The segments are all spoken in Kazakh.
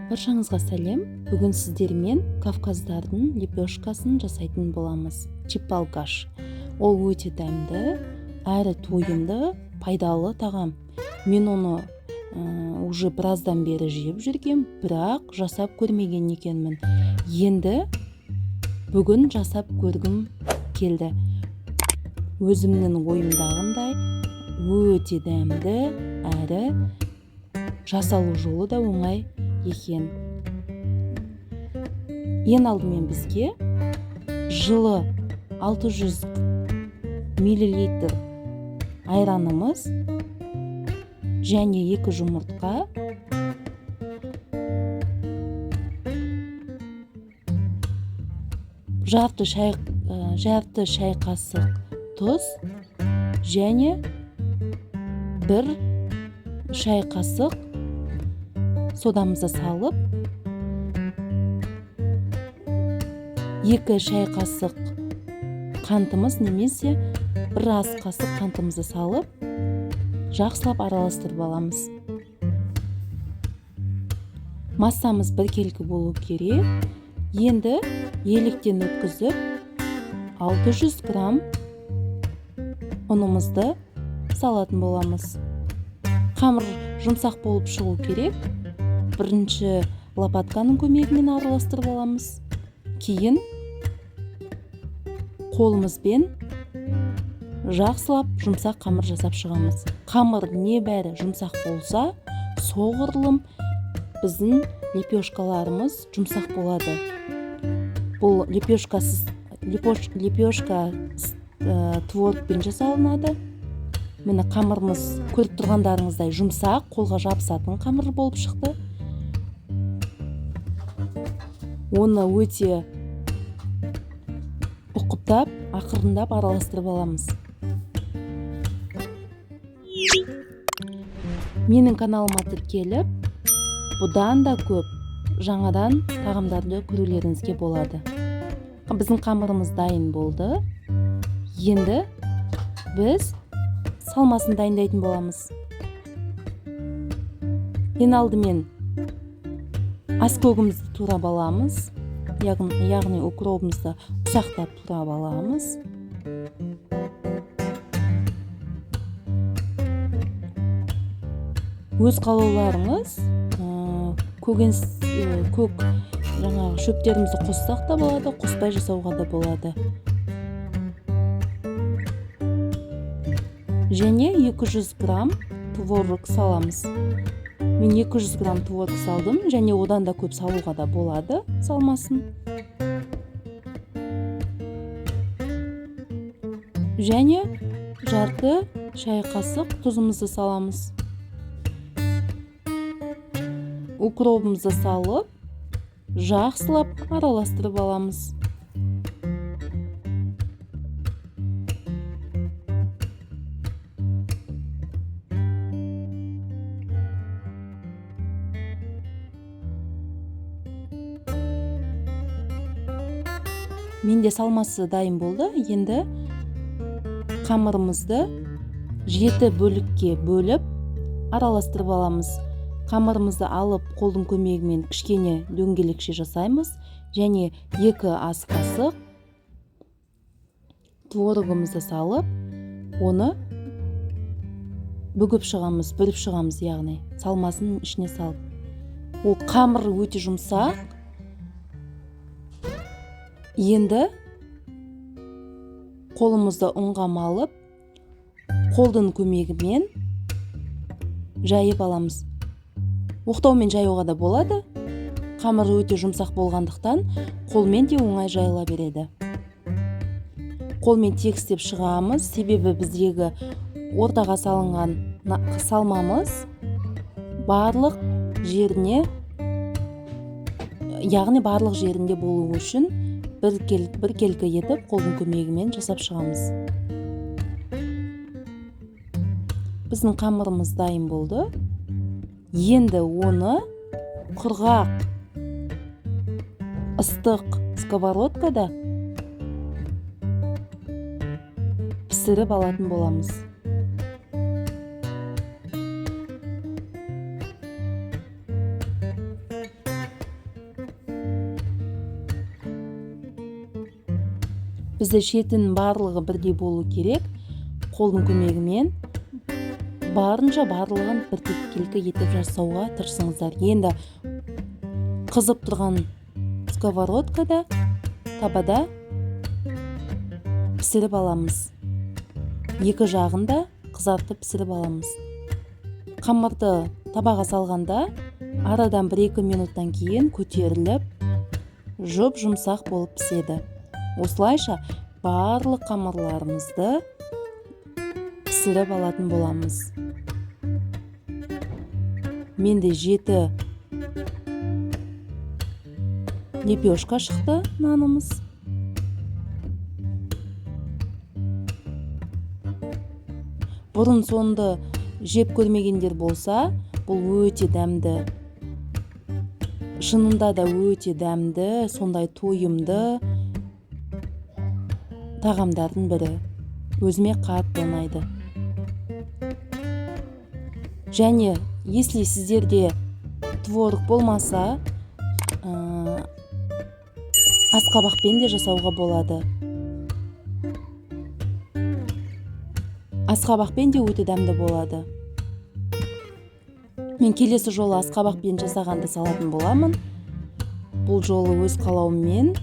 Баршаңызға сәлем. Бүгін сіздермен кавказдардың лепешкасын жасайтын боламыз. Чипалгаш. Ол өте дәмді, әрі тойымды, пайдалы тағам. Мен оны уже біраздан бері жеп жүргем, бірақ жасап көрмеген екенмін. Енді бүгін жасап көргім келді. Өзімнің ойымдағындай өте дәмді, әрі жасалу жолы да оңай екен. Ең алдымен бізге жылы 600 мл айранымыз және 2 жұмыртқа, жарты шай қасық тұз және 1 шай қасық содамызды салып, 2 шай қасық қантымыз немесе 1 ас қасық қантымызды салып, жақсылап араластырып аламыз. Массамыз біркелкі болу керек. Енді електен өткізіп 600 грамм ұнымызды салатын боламыз. Қамыр жұмсақ болып шығу керек. Бірінші лопатканың көмегімен араластырып аламыз. Кейін қолымызбен жақсылап жұмсақ қамыр жасап шығамыз. Қамыр небәрі жұмсақ болса, соғұрлым біздің лепешкаларымыз жұмсақ болады. Бұл лепешка творогпен жасалынады. Міне қамырымыз көріп тұрғандарыңыздай жұмсақ, қолға жабысатын қамыр болып шықты. Оны өте ұқыптап, ақырындап араластырып аламыз. Менің каналыма тіркеліп, бұдан да көп жаңадан тағамдарды көрулеріңізге болады. Біздің қамырымыз дайын болды. Енді біз салмасын дайындайтын боламыз. Ең алдымен аскөгімізді турап аламыз, яғни укробымызды ұсақтап турап аламыз. Өз қалауларыңыз көк жаңағы шөптерімізді қоссақ та болады, қоспай жасауға да болады. Және 200 грамм творог саламыз. Мен 200 грамм творог салдым, және одан да көп салуға да болады, салмасын. Және жарты шай қасық тұзымызды саламыз. Укробымызды салып, жақсылап араластырып аламыз. Менде салмасы дайын болды. Енді қамырымызды 7 бөлікке бөліп араластырып аламыз. Қамырымызды алып, қолдың көмегімен кішкене дөңгелекше жасаймыз. Және 2 ас қасық творогымызды салып, оны бүгіп шығамыз, бүріп шығамыз, яғни салмасын ішіне салып. Ол қамыр өте жұмсақ. Енді қолымызды ұнға малып, қолдың көмегімен жайып аламыз. Оқтаумен жаюға да болады. Қамыр өте жұмсақ болғандықтан қолмен де оңай жайыла береді. Қолмен тегістеп шығамыз, себебі біздегі ортаға салынған салмамыз барлық жеріне, яғни барлық жерінде болу үшін біркелкі етіп қолдың көмегімен жасап шығамыз. Біздің қамырымыз дайын болды. Енді оны құрғақ ыстық сковородкада пісіріп алатын боламыз. Бізде шетінің барлығы бірдей болу керек. Қолдың көмегімен барынша барлығын біркелкі етіп жасауға тырысыңыздар. Енді қызып тұрған сковородкада, табада пісіріп аламыз. Екі жағында қызартып пісіріп аламыз. Қамырды табаға салғанда арадан 1-2 минуттан кейін көтеріліп, жұмсақ болып піседі. Осылайша барлық қамырларымызды пісіріп алатын боламыз. Менде 7 лепешка шықты нанымыз. Бұрын соңды жеп көрмегендер болса, бұл өте дәмді. Шынында да өте дәмді, сондай тойымды тағамдардың бірі. Өзіме қатты ұнайды. Және, если сіздерде творог болмаса, асқабақпен де жасауға болады. Асқабақпен де өте дәмді болады. Мен келесі жолы асқабақпен жасағанды салатын боламын. Бұл жолы өз қалауыммен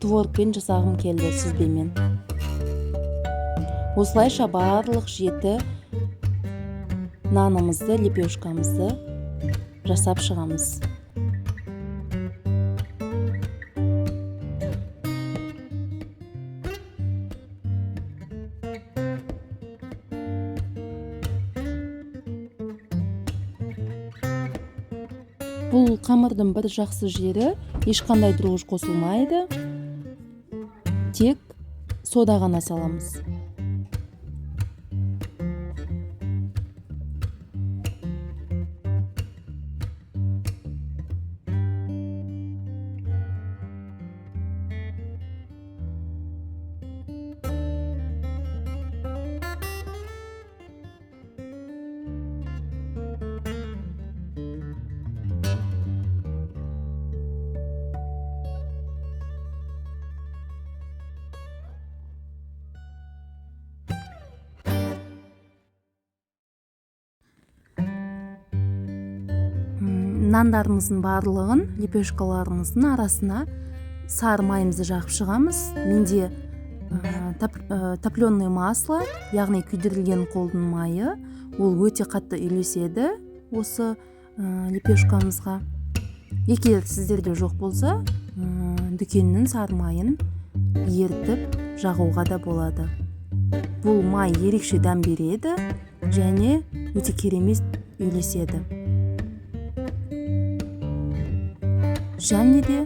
творогпен жасағым келді сізбенмен. Осылайша барлық 7 нанымызды, лепешкамызды жасап шығамыз. Бұл қамырдың бір жақсы жері, ешқандай дрожь қосылмайды. Тек сода ғана саламыз. Нандарымыздың барлығын лепешкаларымыздың арасына сары майымызды жағып шығамыз. Менде топленое масло, яғни күйдірілген қолдың майы, ол өте қатты үйлеседі осы лепешкамызға. Егер сіздерде жоқ болса, дүкеннің сары майын ертіп жағуға да болады. Бұл май ерекше дәм береді және өте керемет үйлеседі. Және де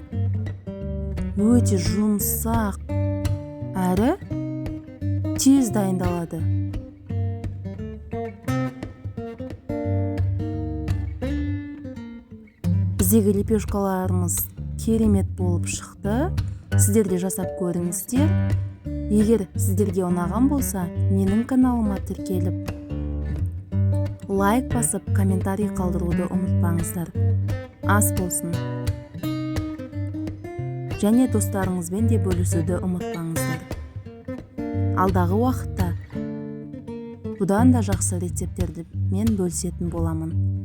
өте жұмсақ әрі тез дайындалады. Біздегі лепешкаларымыз керемет болып шықты. Сіздер де жасап көріңіздер. Егер сіздерге ұнаған болса, менің каналыма тіркеліп, лайк басып, комментарий қалдыруды ұмытпаңыздар. Ас болсын. Және достарыңызбен де бөлісуді ұмытпаңыздар. Алдағы уақытта бұдан да жақсы рецептерді мен бөлісетін боламын.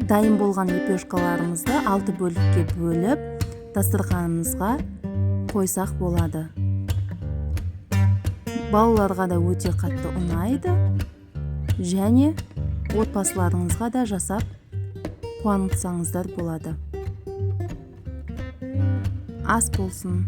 Дайын болған лепешкаларымызды 6 бөлікке бөліп, дастарханымызға қойсақ болады. Балаларға да өте қатты ұнайды және отбасыларыңызға да жасап қуантсаңыздар болады. Ас болсын.